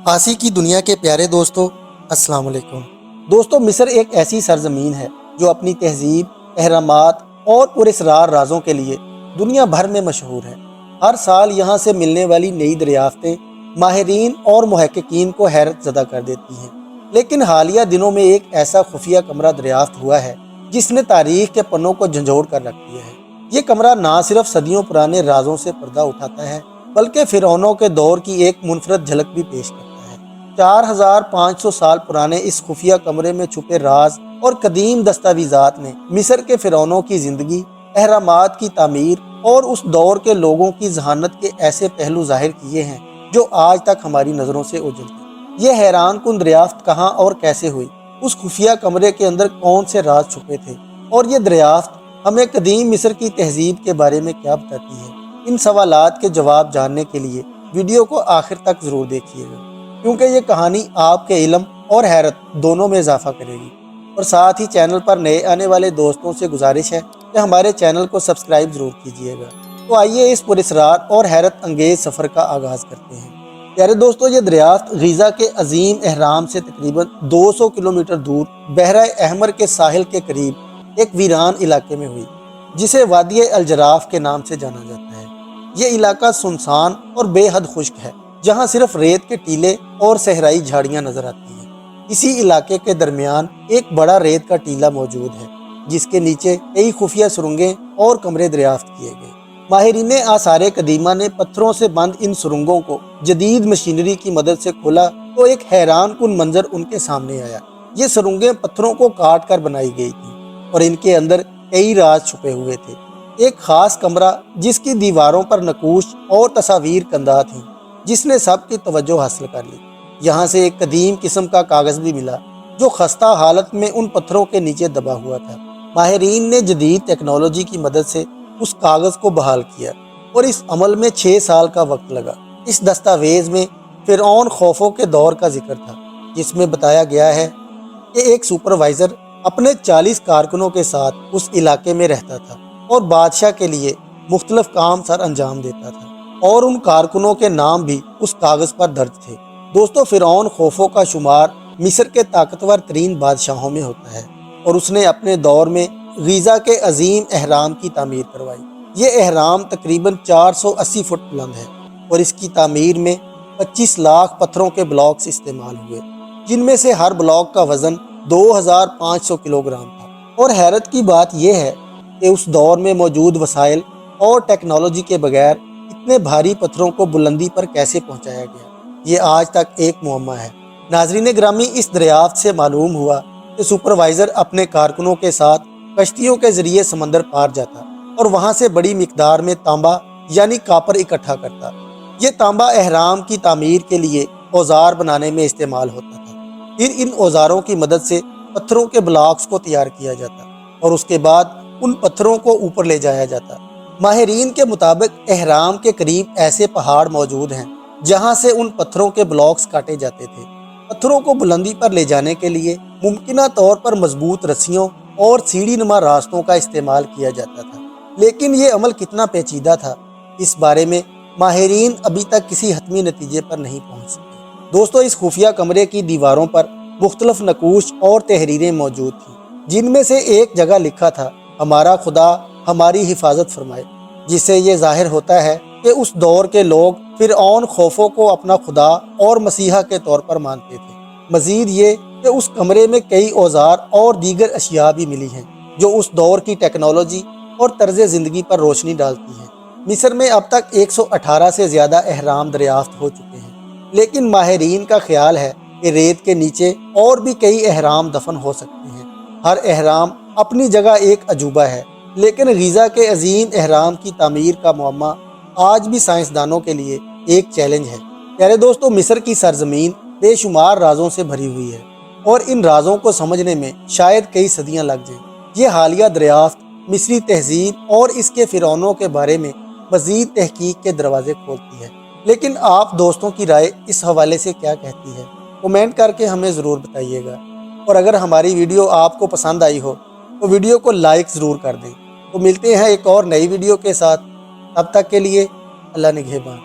آسی کی دنیا کے پیارے دوستو، السلام علیکم۔ دوستو، مصر ایک ایسی سرزمین ہے جو اپنی تہذیب، اہرامات اور پراسرار رازوں کے لیے دنیا بھر میں مشہور ہے۔ ہر سال یہاں سے ملنے والی نئی دریافتیں ماہرین اور محققین کو حیرت زدہ کر دیتی ہیں۔ لیکن حالیہ دنوں میں ایک ایسا خفیہ کمرہ دریافت ہوا ہے جس نے تاریخ کے پنوں کو جھنجھوڑ کر رکھ دیا ہے۔ یہ کمرہ نہ صرف صدیوں پرانے رازوں سے پردہ اٹھاتا ہے بلکہ فرعونوں کے دور کی ایک منفرد جھلک بھی پیش کرتا ہے۔ 4500 سال پرانے اس خفیہ کمرے میں چھپے راز اور قدیم دستاویزات نے مصر کے فرعونوں کی زندگی، اہرامات کی تعمیر اور اس دور کے لوگوں کی ذہانت کے ایسے پہلو ظاہر کیے ہیں جو آج تک ہماری نظروں سے اوجھل ہیں۔ یہ حیران کن دریافت کہاں اور کیسے ہوئی، اس خفیہ کمرے کے اندر کون سے راز چھپے تھے، اور یہ دریافت ہمیں قدیم مصر کی تہذیب کے بارے میں کیا بتاتی ہے؟ ان سوالات کے جواب جاننے کے لیے ویڈیو کو آخر تک ضرور دیکھیے گا، کیونکہ یہ کہانی آپ کے علم اور حیرت دونوں میں اضافہ کرے گی۔ اور ساتھ ہی چینل پر نئے آنے والے دوستوں سے گزارش ہے کہ ہمارے چینل کو سبسکرائب ضرور کیجیے گا۔ تو آئیے اس پراسرار اور حیرت انگیز سفر کا آغاز کرتے ہیں۔ پیارے دوستو، یہ دریافت غیزہ کے عظیم اہرام سے تقریباً 200 کلومیٹر دور بحیرہ احمر کے ساحل کے قریب ایک ویران علاقے میں ہوئی جسے وادی الجراف کے نام سے جانا جاتا ہے۔ یہ علاقہ سنسان اور بے حد خشک ہے، جہاں صرف ریت کے ٹیلے اور صحرائی جھاڑیاں نظر آتی ہیں۔ اسی علاقے کے درمیان ایک بڑا ریت کا ٹیلہ موجود ہے جس کے نیچے کئی خفیہ سرنگیں اور کمرے دریافت کیے گئے۔ ماہرین آثار قدیمہ نے پتھروں سے بند ان سرنگوں کو جدید مشینری کی مدد سے کھولا تو ایک حیران کن منظر ان کے سامنے آیا۔ یہ سرنگیں پتھروں کو کاٹ کر بنائی گئی تھیں اور ان کے اندر کئی راز چھپے ہوئے تھے۔ ایک خاص کمرہ جس کی دیواروں پر نقوش اور تصاویر کندہ تھیں، جس نے سب کی توجہ حاصل کر لی۔ یہاں سے ایک قدیم قسم کا کاغذ بھی ملا جو خستہ حالت میں ان پتھروں کے نیچے دبا ہوا تھا۔ ماہرین نے جدید ٹیکنالوجی کی مدد سے اس کاغذ کو بحال کیا اور اس عمل میں 6 سال کا وقت لگا۔ اس دستاویز میں فرعون خوفو کے دور کا ذکر تھا، جس میں بتایا گیا ہے کہ ایک سپروائزر اپنے 40 کارکنوں کے ساتھ اس علاقے میں رہتا تھا اور بادشاہ کے لیے مختلف کام سر انجام دیتا تھا، اور ان کارکنوں کے نام بھی اس کاغذ پر درج تھے۔ دوستو، فرعون خوفو کا شمار مصر کے طاقتور ترین بادشاہوں میں ہوتا ہے اور اس نے اپنے دور میں غیزہ کے عظیم اہرام کی تعمیر کروائی۔ یہ اہرام تقریباً 480 فٹ بلند ہے اور اس کی تعمیر میں 25 لاکھ پتھروں کے بلاکس استعمال ہوئے، جن میں سے ہر بلاک کا وزن 2500 کلو گرام تھا۔ اور حیرت کی بات یہ ہے کہ اس دور میں موجود وسائل اور ٹیکنالوجی کے بغیر اتنے بھاری پتھروں کو بلندی پر کیسے پہنچایا گیا، یہ آج تک ایک معمہ ہے۔ ناظرین گرامی، اس دریافت سے معلوم ہوا کہ سپروائزر اپنے کارکنوں کے ساتھ کشتیوں کے ذریعے سمندر پار جاتا اور وہاں سے بڑی مقدار میں تانبا یعنی کاپر اکٹھا کرتا۔ یہ تانبا اہرام کی تعمیر کے لیے اوزار بنانے میں استعمال ہوتا تھا۔ پھر ان اوزاروں کی مدد سے پتھروں کے بلاکس کو تیار کیا جاتا اور اس کے بعد ان پتھروں کو اوپر لے جایا جاتا۔ ماہرین کے مطابق اہرام کے قریب ایسے پہاڑ موجود ہیں جہاں سے ان پتھروں کے بلاکس کاٹے جاتے تھے۔ پتھروں کو بلندی پر لے جانے کے لیے ممکنہ طور پر مضبوط رسیوں اور سیڑھی نما راستوں کا استعمال کیا جاتا تھا، لیکن یہ عمل کتنا پیچیدہ تھا، اس بارے میں ماہرین ابھی تک کسی حتمی نتیجے پر نہیں پہنچ سکے۔ دوستو، اس خفیہ کمرے کی دیواروں پر مختلف نقوش اور تحریریں موجود تھیں، جن میں سے ایک جگہ لکھا تھا، ہمارا خدا ہماری حفاظت فرمائے، جس سے یہ ظاہر ہوتا ہے کہ اس دور کے لوگ فرعون خوفو کو اپنا خدا اور مسیحا کے طور پر مانتے تھے۔ مزید یہ کہ اس کمرے میں کئی اوزار اور دیگر اشیاء بھی ملی ہیں جو اس دور کی ٹیکنالوجی اور طرز زندگی پر روشنی ڈالتی ہیں۔ مصر میں اب تک 118 سے زیادہ اہرام دریافت ہو چکے ہیں، لیکن ماہرین کا خیال ہے کہ ریت کے نیچے اور بھی کئی اہرام دفن ہو سکتے ہیں۔ ہر اہرام اپنی جگہ ایک عجوبہ ہے، لیکن غیزہ کے عظیم اہرام کی تعمیر کا معمہ آج بھی سائنسدانوں کے لیے ایک چیلنج ہے۔ پیارے دوستو، مصر کی سرزمین بے شمار رازوں سے بھری ہوئی ہے اور ان رازوں کو سمجھنے میں شاید کئی صدیاں لگ جائیں۔ یہ حالیہ دریافت مصری تہذیب اور اس کے فرعونوں کے بارے میں مزید تحقیق کے دروازے کھولتی ہے۔ لیکن آپ دوستوں کی رائے اس حوالے سے کیا کہتی ہے؟ کمنٹ کر کے ہمیں ضرور بتائیے گا، اور اگر ہماری ویڈیو آپ کو پسند آئی ہو تو ویڈیو کو لائک ضرور کر دیں۔ تو ملتے ہیں ایک اور نئی ویڈیو کے ساتھ، تب تک کے لیے اللہ نگہبان۔